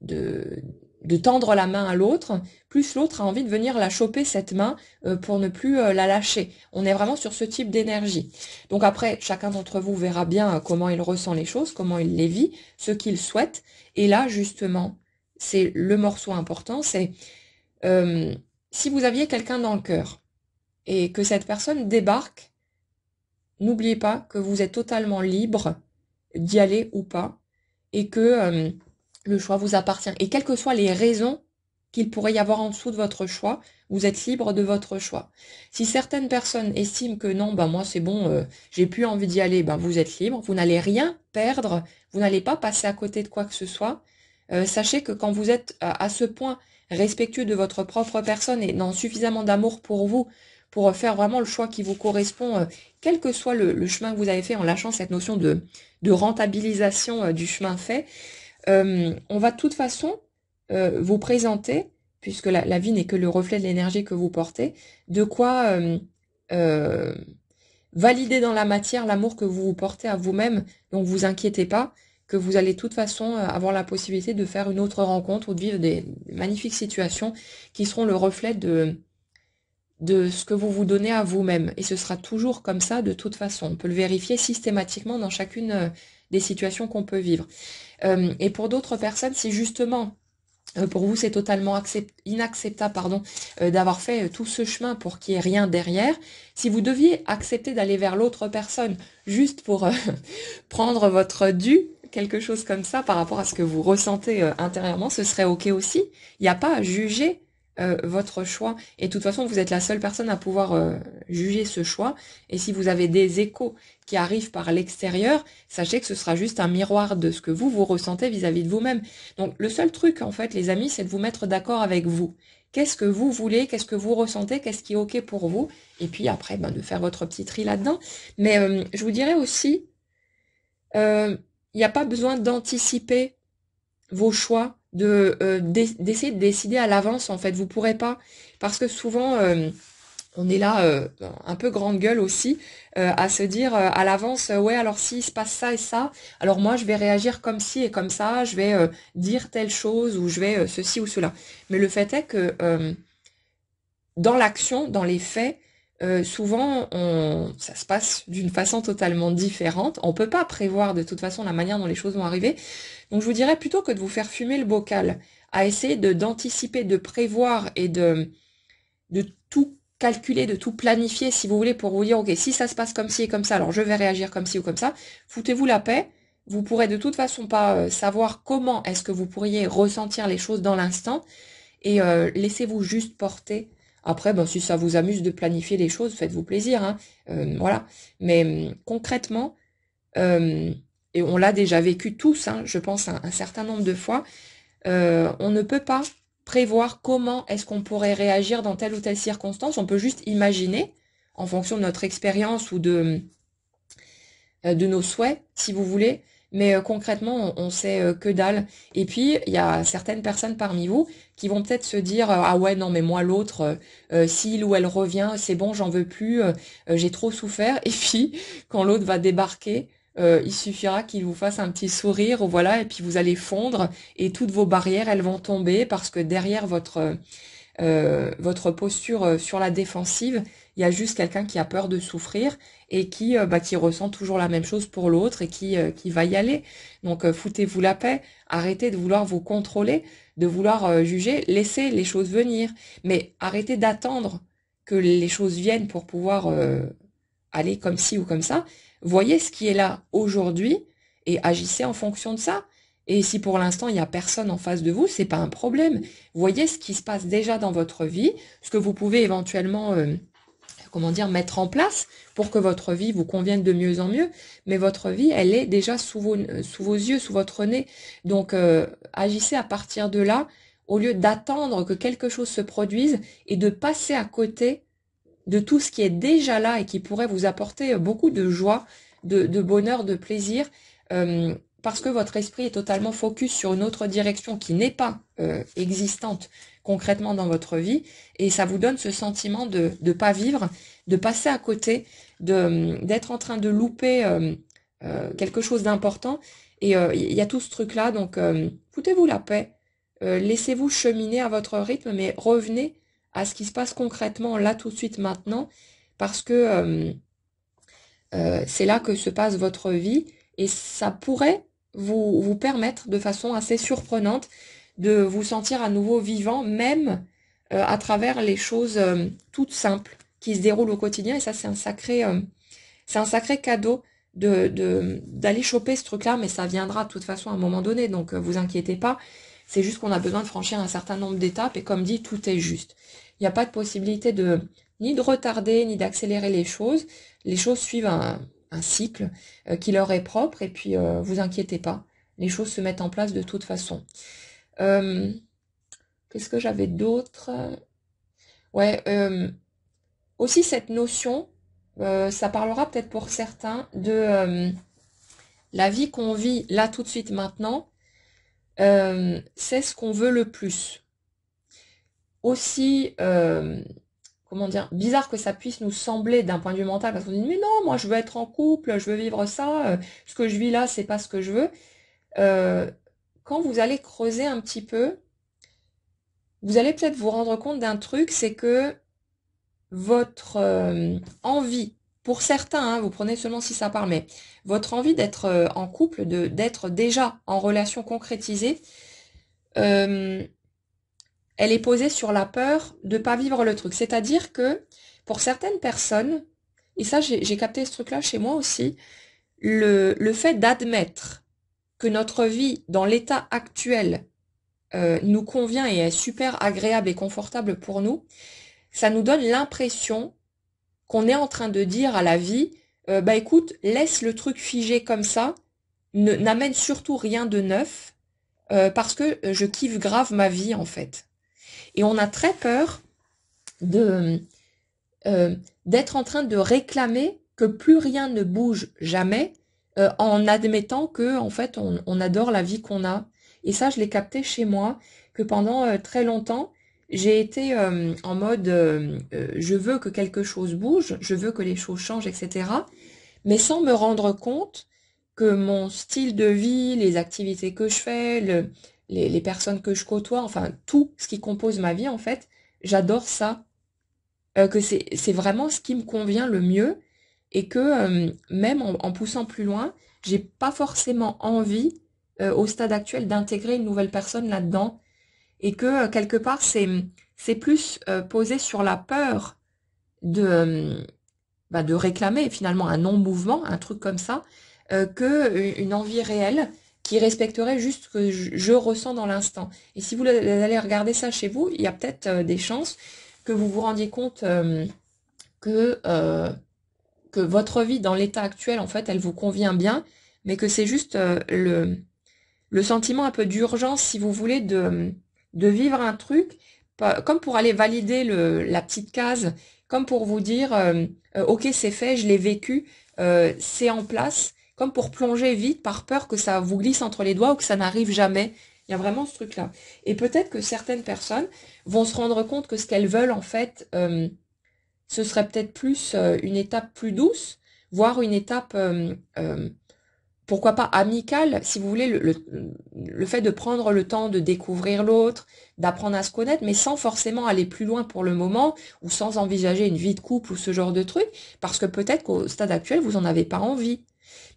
Speaker 1: de tendre la main à l'autre, plus l'autre a envie de venir la choper cette main pour ne plus la lâcher. On est vraiment sur ce type d'énergie. Donc après, chacun d'entre vous verra bien comment il ressent les choses, comment il les vit, ce qu'il souhaite. Et là, justement, c'est le morceau important, c'est si vous aviez quelqu'un dans le cœur et que cette personne débarque, n'oubliez pas que vous êtes totalement libre d'y aller ou pas et que le choix vous appartient. Et quelles que soient les raisons qu'il pourrait y avoir en dessous de votre choix, vous êtes libre de votre choix. Si certaines personnes estiment que non, ben moi c'est bon, j'ai plus envie d'y aller, ben vous êtes libre, vous n'allez rien perdre, vous n'allez pas passer à côté de quoi que ce soit. Sachez que quand vous êtes à ce point respectueux de votre propre personne et dans suffisamment d'amour pour vous, pour faire vraiment le choix qui vous correspond, quel que soit le chemin que vous avez fait, en lâchant cette notion de rentabilisation du chemin fait, on va de toute façon vous présenter, puisque la vie n'est que le reflet de l'énergie que vous portez, de quoi euh, valider dans la matière l'amour que vous vous portez à vous-même. Donc vous inquiétez pas que vous allez de toute façon avoir la possibilité de faire une autre rencontre ou de vivre des magnifiques situations qui seront le reflet de ce que vous vous donnez à vous-même. Et ce sera toujours comme ça de toute façon. On peut le vérifier systématiquement dans chacune des situations qu'on peut vivre. Et pour d'autres personnes, si justement pour vous c'est totalement inacceptable d'avoir fait tout ce chemin pour qu'il n'y ait rien derrière, si vous deviez accepter d'aller vers l'autre personne juste pour prendre votre dû, quelque chose comme ça par rapport à ce que vous ressentez intérieurement, ce serait ok aussi. Il n'y a pas à juger votre choix. Et de toute façon, vous êtes la seule personne à pouvoir juger ce choix. Et si vous avez des échos qui arrivent par l'extérieur, sachez que ce sera juste un miroir de ce que vous ressentez vis-à-vis de vous-même. Donc le seul truc, en fait, les amis, c'est de vous mettre d'accord avec vous. Qu'est-ce que vous voulez, qu'est-ce que vous ressentez, qu'est-ce qui est ok pour vous. Et puis après, ben, de faire votre petit tri là-dedans. Mais je vous dirais aussi, il n'y a pas besoin d'anticiper vos choix, d'essayer de décider à l'avance en fait. Vous pourrez pas, parce que souvent on est là un peu grande gueule aussi à se dire à l'avance ouais alors s'il se passe ça et ça, alors moi je vais réagir comme ci et comme ça, je vais dire telle chose ou je vais ceci ou cela. Mais le fait est que dans l'action, dans les faits, souvent, ça se passe d'une façon totalement différente. On peut pas prévoir de toute façon la manière dont les choses vont arriver. Donc je vous dirais plutôt que de vous faire fumer le bocal, à essayer d'anticiper, de prévoir et de tout calculer, de tout planifier, si vous voulez, pour vous dire, ok, si ça se passe comme ci et comme ça, alors je vais réagir comme ci ou comme ça. Foutez-vous la paix. Vous pourrez de toute façon pas savoir comment est-ce que vous pourriez ressentir les choses dans l'instant et laissez-vous juste porter. Après, ben, si ça vous amuse de planifier les choses, faites-vous plaisir, hein. Voilà. Mais concrètement, euh, et on l'a déjà vécu tous, hein, je pense un certain nombre de fois, on ne peut pas prévoir comment est-ce qu'on pourrait réagir dans telle ou telle circonstance. On peut juste imaginer, en fonction de notre expérience ou de nos souhaits, si vous voulez, mais concrètement, on sait que dalle. Et puis, il y a certaines personnes parmi vous qui vont peut-être se dire ah ouais, non, mais moi, l'autre, s'il ou elle revient, c'est bon, j'en veux plus, j'ai trop souffert. Et puis, quand l'autre va débarquer, il suffira qu'il vous fasse un petit sourire, voilà, et puis vous allez fondre, et toutes vos barrières, elles vont tomber, parce que derrière votre posture sur la défensive, il y a juste quelqu'un qui a peur de souffrir et qui ressent toujours la même chose pour l'autre et qui va y aller. Donc foutez-vous la paix, arrêtez de vouloir vous contrôler, de vouloir juger, laissez les choses venir, mais arrêtez d'attendre que les choses viennent pour pouvoir aller comme ci ou comme ça. Voyez ce qui est là aujourd'hui et agissez en fonction de ça. Et si pour l'instant il n'y a personne en face de vous, c'est pas un problème. Voyez ce qui se passe déjà dans votre vie, ce que vous pouvez éventuellement mettre en place pour que votre vie vous convienne de mieux en mieux. Mais votre vie, elle est déjà sous vos yeux, sous votre nez. Donc agissez à partir de là, au lieu d'attendre que quelque chose se produise et de passer à côté de tout ce qui est déjà là et qui pourrait vous apporter beaucoup de joie, de bonheur, de plaisir. parce que votre esprit est totalement focus sur une autre direction qui n'est pas existante concrètement dans votre vie, et ça vous donne ce sentiment de ne pas vivre, de passer à côté, d'être en train de louper quelque chose d'important. Et il y a tout ce truc-là, donc foutez-vous la paix, laissez-vous cheminer à votre rythme, mais revenez à ce qui se passe concrètement là tout de suite maintenant, parce que c'est là que se passe votre vie, et ça pourrait vous permettre de façon assez surprenante de vous sentir à nouveau vivant, même à travers les choses toutes simples qui se déroulent au quotidien. Et ça, c'est un sacré cadeau d'aller choper ce truc-là, mais ça viendra de toute façon à un moment donné, donc vous inquiétez pas. C'est juste qu'on a besoin de franchir un certain nombre d'étapes, et comme dit, tout est juste. Il n'y a pas de possibilité ni de retarder, ni d'accélérer les choses. Les choses suivent un cycle qui leur est propre, et puis vous inquiétez pas. Les choses se mettent en place de toute façon. Qu'est-ce que j'avais d'autre? Ouais, aussi cette notion, ça parlera peut-être pour certains de la vie qu'on vit là tout de suite maintenant, c'est ce qu'on veut le plus. Aussi, comment dire, bizarre que ça puisse nous sembler d'un point de vue mental, parce qu'on dit mais non, moi je veux être en couple, je veux vivre ça, ce que je vis là, c'est pas ce que je veux. Quand vous allez creuser un petit peu, vous allez peut-être vous rendre compte d'un truc, c'est que votre envie, pour certains, hein, vous prenez seulement si ça parle, mais votre envie d'être en couple, d'être déjà en relation concrétisée, elle est posée sur la peur de pas vivre le truc. C'est-à-dire que pour certaines personnes, et ça j'ai capté ce truc-là chez moi aussi, le fait d'admettre que notre vie dans l'état actuel nous convient et est super agréable et confortable pour nous, ça nous donne l'impression qu'on est en train de dire à la vie, bah écoute, laisse le truc figé comme ça, n'amène surtout rien de neuf, parce que je kiffe grave ma vie en fait. Et on a très peur de d'être en train de réclamer que plus rien ne bouge jamais, en admettant que en fait on adore la vie qu'on a. Et ça, je l'ai capté chez moi, que pendant très longtemps, j'ai été en mode je veux que quelque chose bouge, je veux que les choses changent, etc. Mais sans me rendre compte que mon style de vie, les activités que je fais, les personnes que je côtoie, enfin tout ce qui compose ma vie en fait, j'adore ça. Que c'est vraiment ce qui me convient le mieux, et que même en poussant plus loin, j'ai pas forcément envie au stade actuel d'intégrer une nouvelle personne là-dedans, et que quelque part c'est plus posé sur la peur de réclamer finalement un non-mouvement, un truc comme ça, que une envie réelle qui respecterait juste ce que je ressens dans l'instant. Et si vous allez regarder ça chez vous, il y a peut-être des chances que vous vous rendiez compte que, euh, que votre vie dans l'état actuel, en fait, elle vous convient bien, mais que c'est juste le sentiment un peu d'urgence, si vous voulez, de vivre un truc, comme pour aller valider la petite case, comme pour vous dire, ok, c'est fait, je l'ai vécu, c'est en place, comme pour plonger vite par peur que ça vous glisse entre les doigts ou que ça n'arrive jamais. Il y a vraiment ce truc-là. Et peut-être que certaines personnes vont se rendre compte que ce qu'elles veulent, en fait, ce serait peut-être plus une étape plus douce, voire une étape pourquoi pas amical, si vous voulez, le fait de prendre le temps de découvrir l'autre, d'apprendre à se connaître, mais sans forcément aller plus loin pour le moment, ou sans envisager une vie de couple ou ce genre de truc, parce que peut-être qu'au stade actuel, vous en avez pas envie.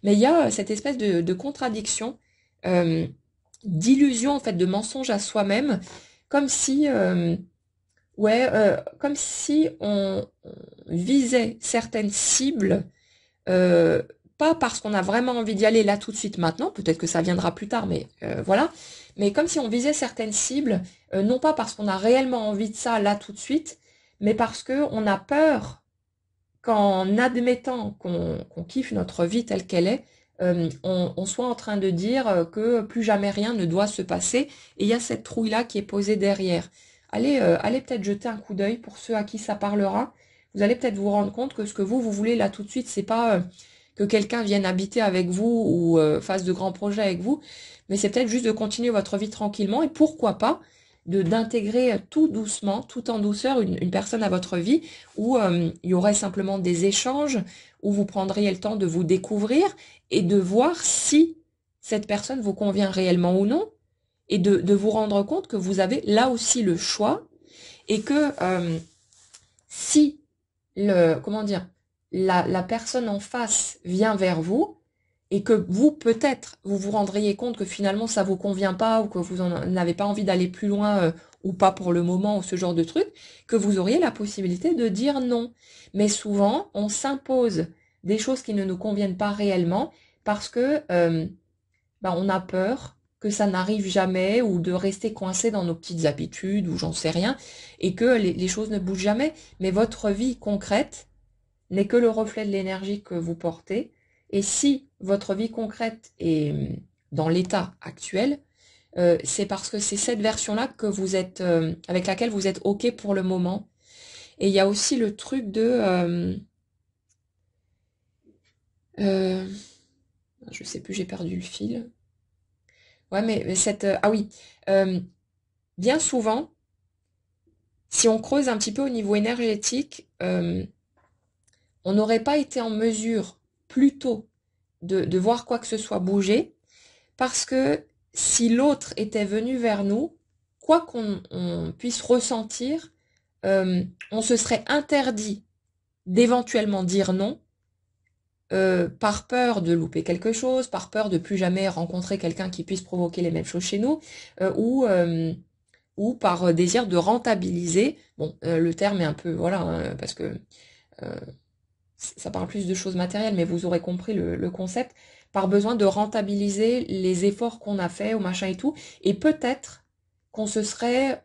Speaker 1: Mais il y a cette espèce de contradiction, euh, d'illusion, en fait, de mensonge à soi-même, comme si, comme si on visait certaines cibles, euh, pas parce qu'on a vraiment envie d'y aller là tout de suite maintenant, peut-être que ça viendra plus tard, mais voilà. Mais comme si on visait certaines cibles, non pas parce qu'on a réellement envie de ça là tout de suite, mais parce que on a peur qu'en admettant qu'on kiffe notre vie telle qu'elle est, on soit en train de dire que plus jamais rien ne doit se passer, et il y a cette trouille-là qui est posée derrière. Allez peut-être jeter un coup d'œil pour ceux à qui ça parlera. Vous allez peut-être vous rendre compte que ce que vous voulez là tout de suite, c'est pas que quelqu'un vienne habiter avec vous ou fasse de grands projets avec vous, mais c'est peut-être juste de continuer votre vie tranquillement et pourquoi pas d'intégrer tout doucement, tout en douceur, une personne à votre vie où il y aurait simplement des échanges, où vous prendriez le temps de vous découvrir et de voir si cette personne vous convient réellement ou non, et de vous rendre compte que vous avez là aussi le choix et que si comment dire, la personne en face vient vers vous et que vous, peut-être, vous vous rendriez compte que finalement ça vous convient pas ou que vous n'avez pas envie d'aller plus loin ou pas pour le moment ou ce genre de truc, que vous auriez la possibilité de dire non. Mais souvent, on s'impose des choses qui ne nous conviennent pas réellement parce que on a peur que ça n'arrive jamais ou de rester coincé dans nos petites habitudes ou j'en sais rien et que les choses ne bougent jamais. Mais votre vie concrète n'est que le reflet de l'énergie que vous portez. Et si votre vie concrète est dans l'état actuel, c'est parce que c'est cette version-là que vous êtes, avec laquelle vous êtes OK pour le moment. Et il y a aussi le truc de... je sais plus, j'ai perdu le fil. Ouais, mais cette... ah oui. Bien souvent, si on creuse un petit peu au niveau énergétique, on n'aurait pas été en mesure plus tôt de voir quoi que ce soit bouger, parce que si l'autre était venu vers nous, quoi qu'on puisse ressentir, on se serait interdit d'éventuellement dire non, par peur de louper quelque chose, par peur de plus jamais rencontrer quelqu'un qui puisse provoquer les mêmes choses chez nous, ou par désir de rentabiliser. Bon, le terme est un peu, voilà, hein, parce que ça parle plus de choses matérielles, mais vous aurez compris le concept, par besoin de rentabiliser les efforts qu'on a fait, au machin et tout, et peut-être qu'on se serait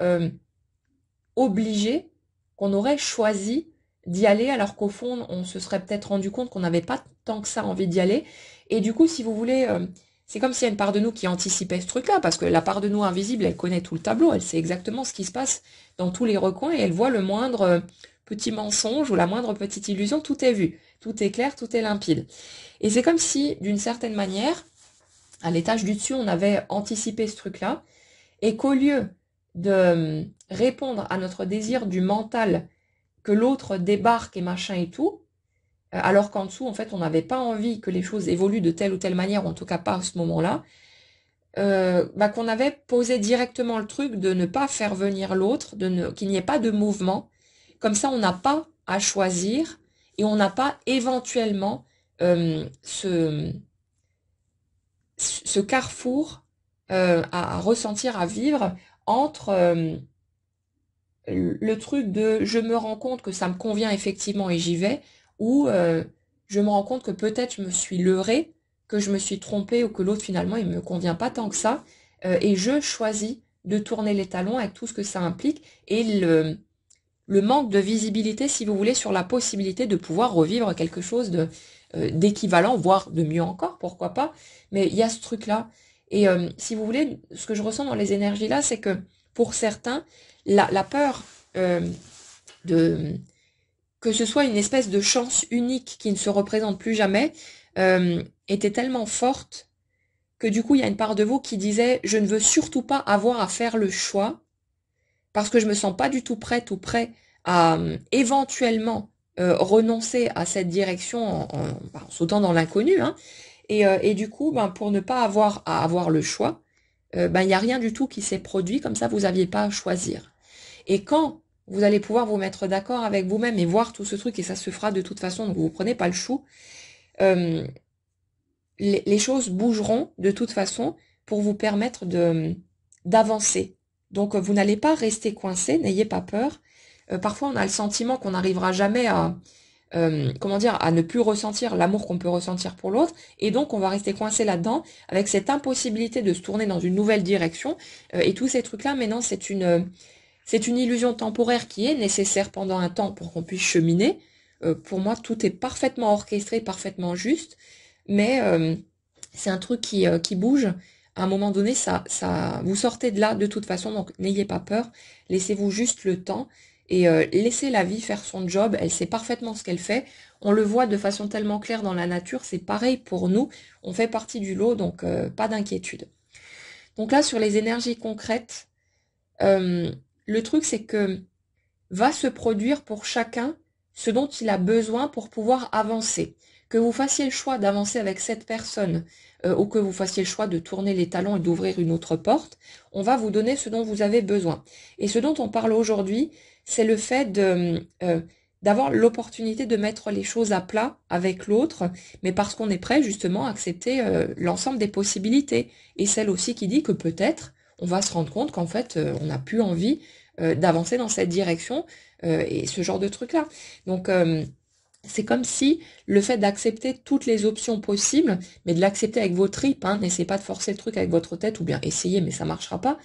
Speaker 1: obligé, qu'on aurait choisi d'y aller, alors qu'au fond, on se serait peut-être rendu compte qu'on n'avait pas tant que ça envie d'y aller, et du coup, si vous voulez, c'est comme s'il y a une part de nous qui anticipait ce truc-là, parce que la part de nous invisible, elle connaît tout le tableau, elle sait exactement ce qui se passe dans tous les recoins, et elle voit le moindre petit mensonge ou la moindre petite illusion, tout est vu, tout est clair, tout est limpide. Et c'est comme si, d'une certaine manière, à l'étage du dessus, on avait anticipé ce truc-là, et qu'au lieu de répondre à notre désir du mental, que l'autre débarque et machin et tout, alors qu'en dessous, en fait, on n'avait pas envie que les choses évoluent de telle ou telle manière, ou en tout cas pas à ce moment-là, qu'on avait posé directement le truc de ne pas faire venir l'autre, qu'il n'y ait pas de mouvement. Comme ça, on n'a pas à choisir et on n'a pas éventuellement ce carrefour à ressentir, à vivre entre le truc de je me rends compte que ça me convient effectivement et j'y vais, ou je me rends compte que peut-être je me suis leurrée, que je me suis trompée ou que l'autre finalement il me convient pas tant que ça, et je choisis de tourner les talons avec tout ce que ça implique et le manque de visibilité, si vous voulez, sur la possibilité de pouvoir revivre quelque chose d'équivalent, voire de mieux encore, pourquoi pas. Mais il y a ce truc-là. Et si vous voulez, ce que je ressens dans les énergies là, c'est que pour certains, la peur de que ce soit une espèce de chance unique qui ne se représente plus jamais, était tellement forte que du coup, il y a une part de vous qui disait « Je ne veux surtout pas avoir à faire le choix parce que je me sens pas du tout prête ou prêt à éventuellement renoncer à cette direction en sautant dans l'inconnu. Hein. Et du coup, pour ne pas avoir à avoir le choix, il n'y a rien du tout qui s'est produit, comme ça vous n'aviez pas à choisir. Et quand vous allez pouvoir vous mettre d'accord avec vous-même et voir tout ce truc, et ça se fera de toute façon, donc vous prenez pas le chou, les choses bougeront de toute façon pour vous permettre d'avancer. Donc vous n'allez pas rester coincé, n'ayez pas peur. Parfois on a le sentiment qu'on n'arrivera jamais à à ne plus ressentir l'amour qu'on peut ressentir pour l'autre, et donc on va rester coincé là-dedans avec cette impossibilité de se tourner dans une nouvelle direction et tous ces trucs-là. Mais non, c'est une illusion temporaire qui est nécessaire pendant un temps pour qu'on puisse cheminer. Pour moi, tout est parfaitement orchestré, parfaitement juste, mais c'est un truc qui bouge. À un moment donné, ça, vous sortez de là de toute façon, donc n'ayez pas peur, laissez-vous juste le temps. et laisser la vie faire son job. Elle sait parfaitement ce qu'elle fait. On le voit de façon tellement claire dans la nature, c'est pareil pour nous. On fait partie du lot, donc pas d'inquiétude. Donc là, sur les énergies concrètes, le truc c'est que va se produire pour chacun ce dont il a besoin pour pouvoir avancer. Que vous fassiez le choix d'avancer avec cette personne ou que vous fassiez le choix de tourner les talons et d'ouvrir une autre porte, on va vous donner ce dont vous avez besoin. Et ce dont on parle aujourd'hui, c'est le fait d'avoir l'opportunité de mettre les choses à plat avec l'autre, mais parce qu'on est prêt justement à accepter l'ensemble des possibilités. Et celle aussi qui dit que peut-être on va se rendre compte qu'en fait on n'a plus envie d'avancer dans cette direction et ce genre de truc-là. Donc c'est comme si le fait d'accepter toutes les options possibles, mais de l'accepter avec vos tripes, hein, n'essayez pas de forcer le truc avec votre tête, ou bien essayez, mais ça marchera pas.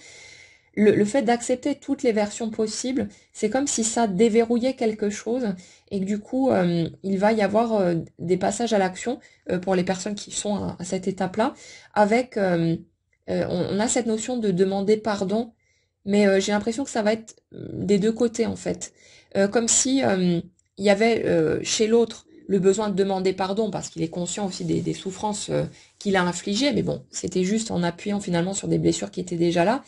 Speaker 1: Le fait d'accepter toutes les versions possibles, c'est comme si ça déverrouillait quelque chose, et que du coup, il va y avoir des passages à l'action pour les personnes qui sont à cette étape-là, avec, on a cette notion de demander pardon, mais j'ai l'impression que ça va être des deux côtés en fait. Comme si il y avait chez l'autre le besoin de demander pardon parce qu'il est conscient aussi des souffrances qu'il a infligées, mais bon, c'était juste en appuyant finalement sur des blessures qui étaient déjà là,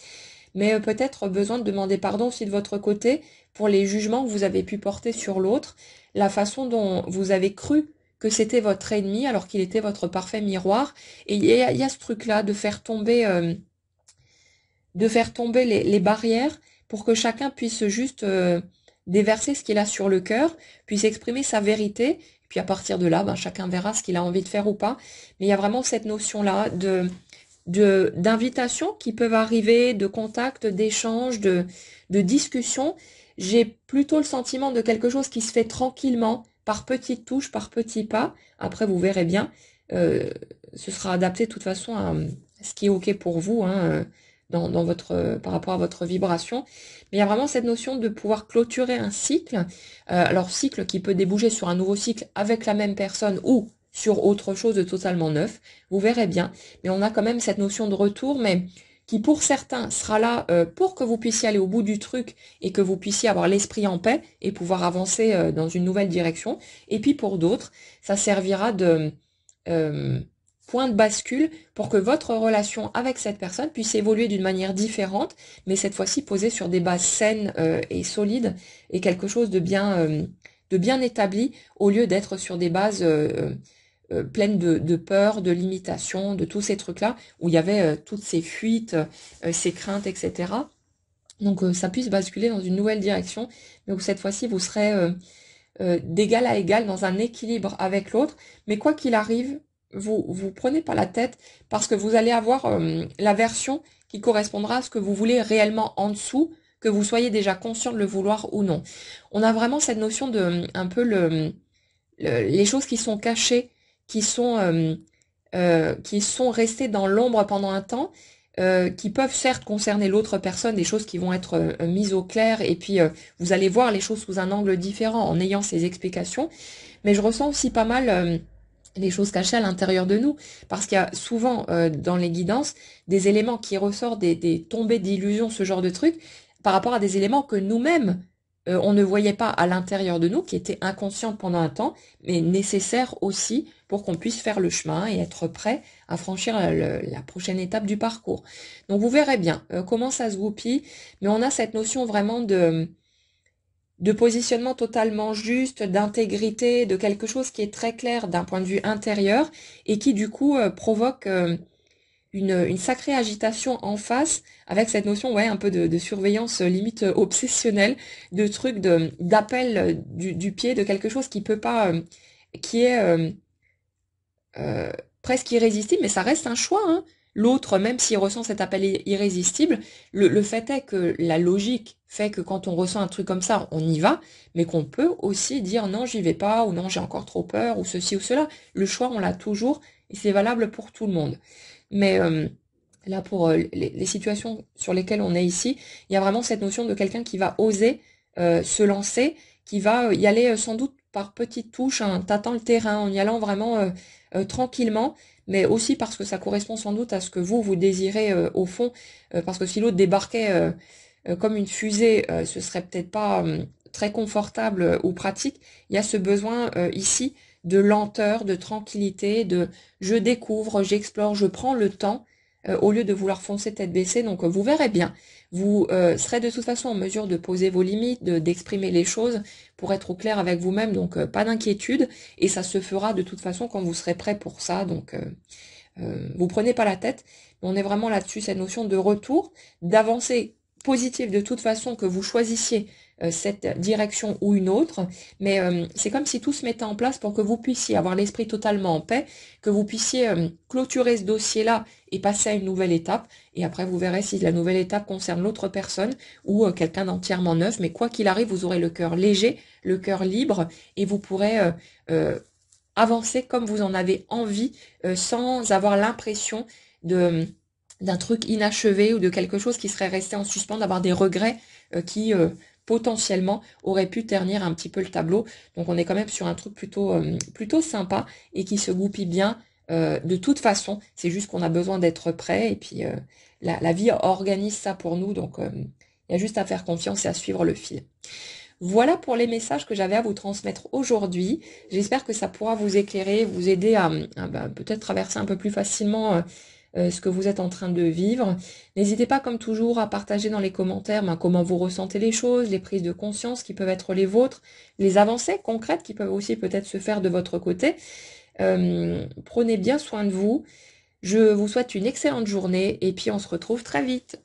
Speaker 1: mais peut-être besoin de demander pardon aussi de votre côté pour les jugements que vous avez pu porter sur l'autre, la façon dont vous avez cru que c'était votre ennemi alors qu'il était votre parfait miroir, et il y a ce truc-là de faire tomber les barrières pour que chacun puisse juste déverser ce qu'il a sur le cœur, puisse exprimer sa vérité, puis à partir de là, ben, chacun verra ce qu'il a envie de faire ou pas. Mais il y a vraiment cette notion-là d'invitation qui peuvent arriver, de contact, d'échange, de discussion. J'ai plutôt le sentiment de quelque chose qui se fait tranquillement, par petites touches, par petits pas. Après, vous verrez bien, ce sera adapté de toute façon à ce qui est OK pour vous, hein, dans votre, par rapport à votre vibration. Mais il y a vraiment cette notion de pouvoir clôturer un cycle. Alors, cycle qui peut déboucher sur un nouveau cycle avec la même personne ou sur autre chose de totalement neuf. Vous verrez bien. Mais on a quand même cette notion de retour, mais qui pour certains sera là pour que vous puissiez aller au bout du truc et que vous puissiez avoir l'esprit en paix et pouvoir avancer dans une nouvelle direction. Et puis pour d'autres, ça servira de point de bascule pour que votre relation avec cette personne puisse évoluer d'une manière différente, mais cette fois-ci posée sur des bases saines et solides et quelque chose de bien établi au lieu d'être sur des bases pleines de peur, de limitation, de tous ces trucs-là, où il y avait toutes ces fuites, ces craintes, etc. Donc ça puisse basculer dans une nouvelle direction, mais où cette fois-ci vous serez d'égal à égal dans un équilibre avec l'autre. Mais quoi qu'il arrive, vous prenez pas la tête parce que vous allez avoir la version qui correspondra à ce que vous voulez réellement en dessous, que vous soyez déjà conscient de le vouloir ou non. On a vraiment cette notion de un peu les choses qui sont cachées, qui sont restées dans l'ombre pendant un temps, qui peuvent certes concerner l'autre personne, des choses qui vont être mises au clair, et puis vous allez voir les choses sous un angle différent en ayant ces explications. Mais je ressens aussi pas mal les choses cachées à l'intérieur de nous, parce qu'il y a souvent dans les guidances des éléments qui ressortent, des tombées d'illusions, ce genre de trucs, par rapport à des éléments que nous-mêmes on ne voyait pas à l'intérieur de nous, qui étaient inconscientes pendant un temps, mais nécessaires aussi pour qu'on puisse faire le chemin et être prêt à franchir la prochaine étape du parcours. Donc vous verrez bien comment ça se goupille, mais on a cette notion vraiment de positionnement totalement juste, d'intégrité, de quelque chose qui est très clair d'un point de vue intérieur et qui du coup provoque une sacrée agitation en face avec cette notion un peu de surveillance limite obsessionnelle, de truc d'appel du pied, de quelque chose qui peut pas qui est presque irrésistible, mais ça reste un choix, hein. L'autre, même s'il ressent cet appel irrésistible, le fait est que la logique fait que quand on ressent un truc comme ça, on y va, mais qu'on peut aussi dire non, j'y vais pas, ou non, j'ai encore trop peur, ou ceci ou cela. Le choix, on l'a toujours, et c'est valable pour tout le monde. Mais là, pour les situations sur lesquelles on est ici, il y a vraiment cette notion de quelqu'un qui va oser se lancer, qui va y aller sans doute par petites touches, hein, tâtant le terrain, en y allant vraiment tranquillement, mais aussi parce que ça correspond sans doute à ce que vous désirez au fond, parce que si l'autre débarquait comme une fusée, ce serait peut-être pas très confortable ou pratique, il y a ce besoin ici de lenteur, de tranquillité, de je découvre, j'explore, je prends le temps au lieu de vouloir foncer tête baissée. Donc vous verrez bien, vous serez de toute façon en mesure de poser vos limites, d'exprimer les choses pour être au clair avec vous-même. Donc pas d'inquiétude et ça se fera de toute façon quand vous serez prêt pour ça. Donc vous prenez pas la tête. On est vraiment là-dessus, cette notion de retour, d'avancer positive de toute façon que vous choisissiez cette direction ou une autre, mais c'est comme si tout se mettait en place pour que vous puissiez avoir l'esprit totalement en paix, que vous puissiez clôturer ce dossier-là et passer à une nouvelle étape, et après vous verrez si la nouvelle étape concerne l'autre personne ou quelqu'un d'entièrement neuf, mais quoi qu'il arrive, vous aurez le cœur léger, le cœur libre, et vous pourrez avancer comme vous en avez envie, sans avoir l'impression de d'un truc inachevé ou de quelque chose qui serait resté en suspens, d'avoir des regrets qui potentiellement auraient pu ternir un petit peu le tableau. Donc on est quand même sur un truc plutôt sympa et qui se goupille bien de toute façon. C'est juste qu'on a besoin d'être prêt et puis la vie organise ça pour nous. Donc il y a juste à faire confiance et à suivre le fil. Voilà pour les messages que j'avais à vous transmettre aujourd'hui. J'espère que ça pourra vous éclairer, vous aider à peut-être traverser un peu plus facilement ce que vous êtes en train de vivre. N'hésitez pas, comme toujours, à partager dans les commentaires comment vous ressentez les choses, les prises de conscience qui peuvent être les vôtres, les avancées concrètes qui peuvent aussi peut-être se faire de votre côté. Prenez bien soin de vous. Je vous souhaite une excellente journée et puis on se retrouve très vite.